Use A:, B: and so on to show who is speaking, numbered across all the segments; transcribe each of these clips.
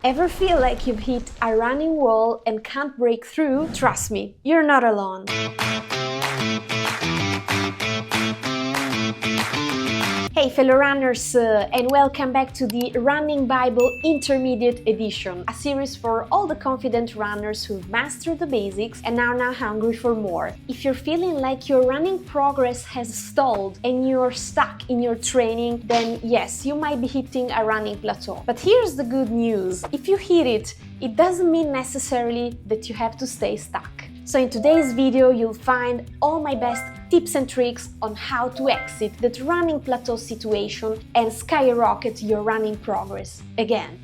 A: Ever feel like you've hit a running wall and can't break through? Trust me, you're not alone. Hey fellow runners, and welcome back to the Running Bible Intermediate Edition, a series for all the confident runners who've mastered the basics and are now hungry for more. If you're feeling like your running progress has stalled and you're stuck in your training, then yes, you might be hitting a running plateau. But here's the good news. If you hit it, it doesn't mean necessarily that you have to stay stuck. So in today's video, you'll find all my best tips and tricks on how to exit that running plateau situation and skyrocket your running progress again.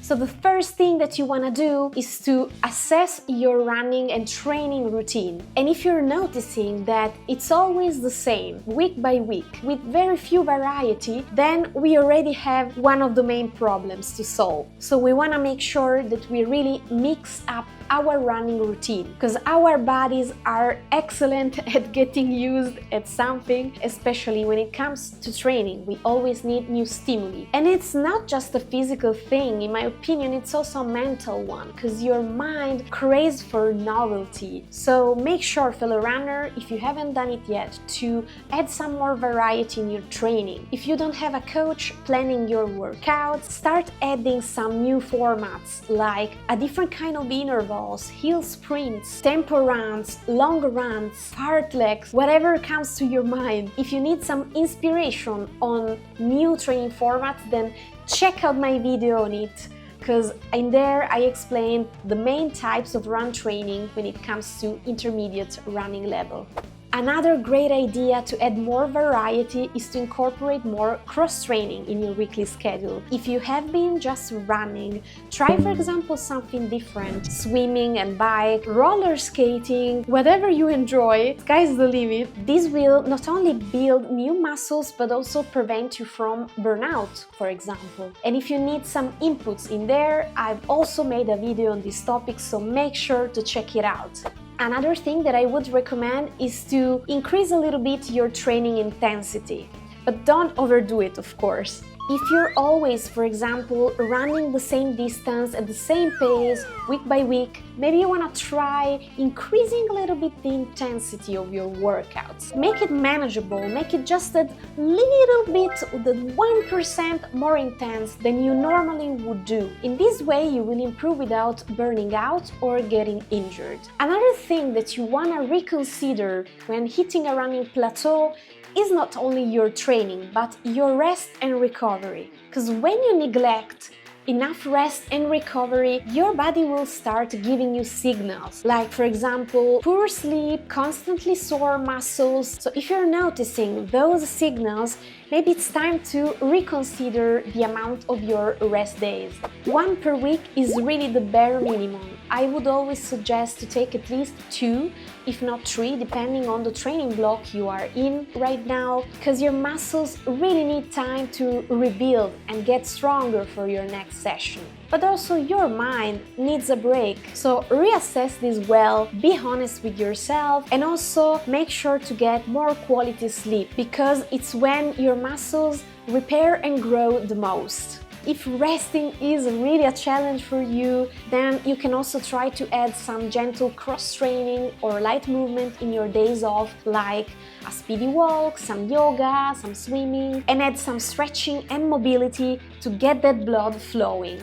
A: So the first thing that you want to do is to assess your running and training routine. And if you're noticing that it's always the same, week by week, with very few variety, then we already have one of the main problems to solve. So we want to make sure that we really mix up our running routine, because our bodies are excellent at getting used at something, especially when it comes to training. We always need new stimuli. And it's not just a physical thing, in my opinion, it's also a mental one, because your mind craves for novelty. So make sure, fellow runner, if you haven't done it yet, to add some more variety in your training. If you don't have a coach planning your workouts, start adding some new formats, like a different kind of interval, hill sprints, tempo runs, long runs, fartleks, whatever comes to your mind. If you need some inspiration on new training formats, then check out my video on it, because in there I explain the main types of run training when it comes to intermediate running level. Another great idea to add more variety is to incorporate more cross-training in your weekly schedule. If you have been just running, try for example something different, swimming and bike, roller skating, whatever you enjoy, sky's the limit. This will not only build new muscles but also prevent you from burnout, for example. And if you need some inputs in there, I've also made a video on this topic, so make sure to check it out. Another thing that I would recommend is to increase a little bit your training intensity, but don't overdo it, of course. If you're always, for example, running the same distance at the same pace week by week, maybe you want to try increasing a little bit the intensity of your workouts. Make it manageable, make it just a little bit, the 1% more intense than you normally would do. In this way, you will improve without burning out or getting injured. Another thing that you want to reconsider when hitting a running plateau is not only your training, but your rest and recovery. Because when you neglect enough rest and recovery, your body will start giving you signals, like for example, poor sleep, constantly sore muscles. So if you're noticing those signals, maybe it's time to reconsider the amount of your rest days. 1 per week is really the bare minimum. I would always suggest to take at least 2, if not 3, depending on the training block you are in right now, because your muscles really need time to rebuild and get stronger for your next session. But also your mind needs a break, so reassess this well, be honest with yourself, and also make sure to get more quality sleep, because it's when your muscles repair and grow the most. If resting is really a challenge for you, then you can also try to add some gentle cross-training or light movement in your days off, like a speedy walk, some yoga, some swimming, and add some stretching and mobility to get that blood flowing.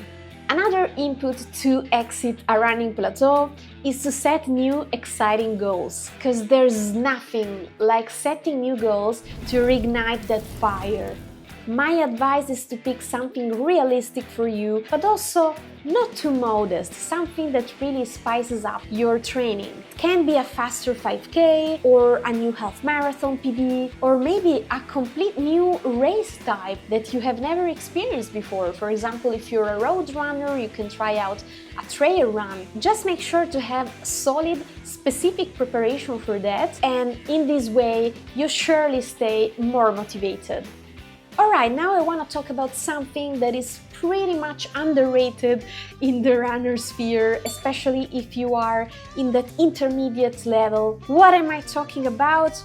A: Another input to exit a running plateau is to set new exciting goals, because there's nothing like setting new goals to reignite that fire. My advice is to pick something realistic for you, but also not too modest, something that really spices up your training. It can be a faster 5K or a new half marathon PB, or maybe a complete new race type that you have never experienced before. For example, if you're a road runner, you can try out a trail run. Just make sure to have solid, specific preparation for that, and in this way, you surely stay more motivated. Alright, now I want to talk about something that is pretty much underrated in the runner sphere, especially if you are in that intermediate level. What am I talking about?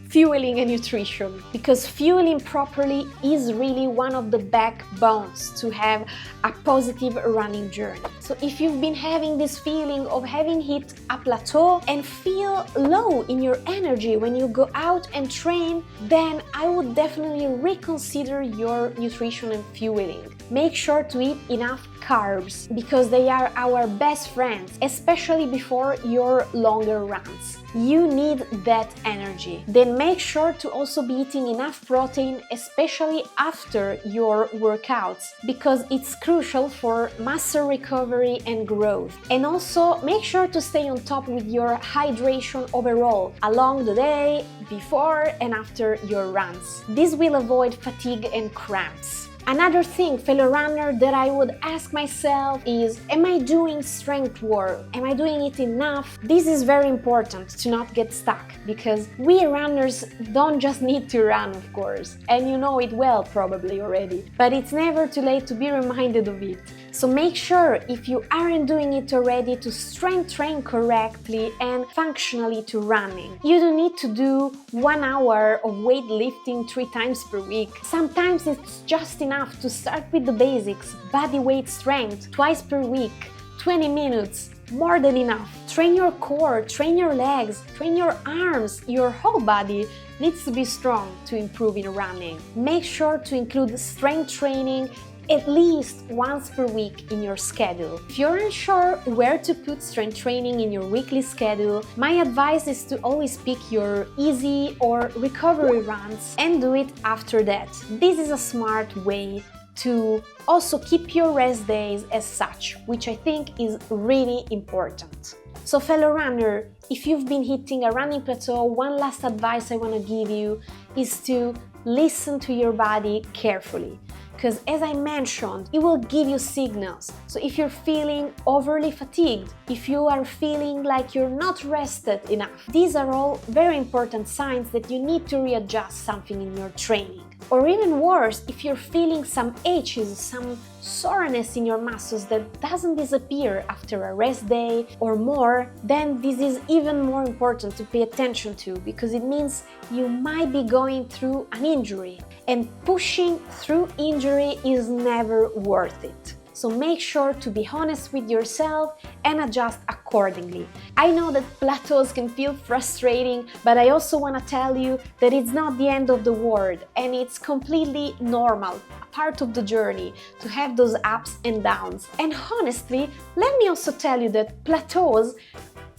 A: fueling and nutrition, because fueling properly is really one of the backbones to have a positive running journey. So if you've been having this feeling of having hit a plateau and feel low in your energy when you go out and train, then I would definitely reconsider your nutrition and fueling. Make sure to eat enough carbs because they are our best friends, especially before your longer runs. You need that energy. Then make sure to also be eating enough protein, especially after your workouts, because it's crucial for muscle recovery and growth. And also make sure to stay on top with your hydration overall along the day, before and after your runs. This will avoid fatigue and cramps. Another thing, fellow runner, that I would ask myself is, am I doing strength work? Am I doing it enough? This is very important to not get stuck, because we runners don't just need to run, of course, and you know it well probably already, but it's never too late to be reminded of it. So make sure, if you aren't doing it already, to strength train correctly and functionally to running. You don't need to do 1 hour of weightlifting 3 times per week. Sometimes it's just enough to start with the basics, body weight strength, twice per week, 20 minutes, more than enough. Train your core, train your legs, train your arms, your whole body needs to be strong to improve in running. Make sure to include strength training at least once per week in your schedule. If you're unsure where to put strength training in your weekly schedule, my advice is to always pick your easy or recovery runs and do it after that. This is a smart way to also keep your rest days as such, which I think is really important. So fellow runner, if you've been hitting a running plateau, one last advice I want to give you is to listen to your body carefully. Because as I mentioned, it will give you signals. So if you're feeling overly fatigued, if you are feeling like you're not rested enough, these are all very important signs that you need to readjust something in your training. Or even worse, if you're feeling some aches, some soreness in your muscles that doesn't disappear after a rest day or more, then this is even more important to pay attention to, because it means you might be going through an injury, and pushing through injury is never worth it. So make sure to be honest with yourself and adjust accordingly. I know that plateaus can feel frustrating, but I also want to tell you that it's not the end of the world, and it's completely normal, a part of the journey, to have those ups and downs. And honestly, let me also tell you that plateaus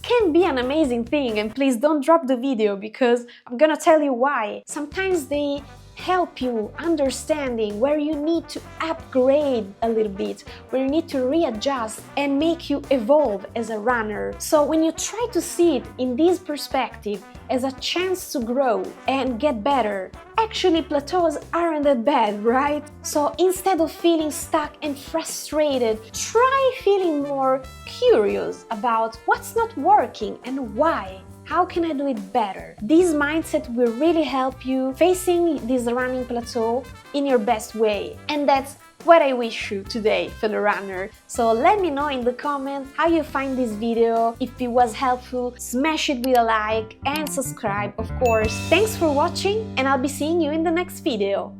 A: can be an amazing thing, and please don't drop the video because I'm gonna tell you why. Sometimes they help you understanding where you need to upgrade a little bit, where you need to readjust and make you evolve as a runner. So when you try to see it in this perspective as a chance to grow and get better, actually plateaus aren't that bad, right? So instead of feeling stuck and frustrated, try feeling more curious about what's not working and why. How can I do it better? This mindset will really help you facing this running plateau in your best way. And that's what I wish you today, fellow runner. So let me know in the comments how you find this video. If it was helpful, smash it with a like and subscribe, of course. Thanks for watching, and I'll be seeing you in the next video.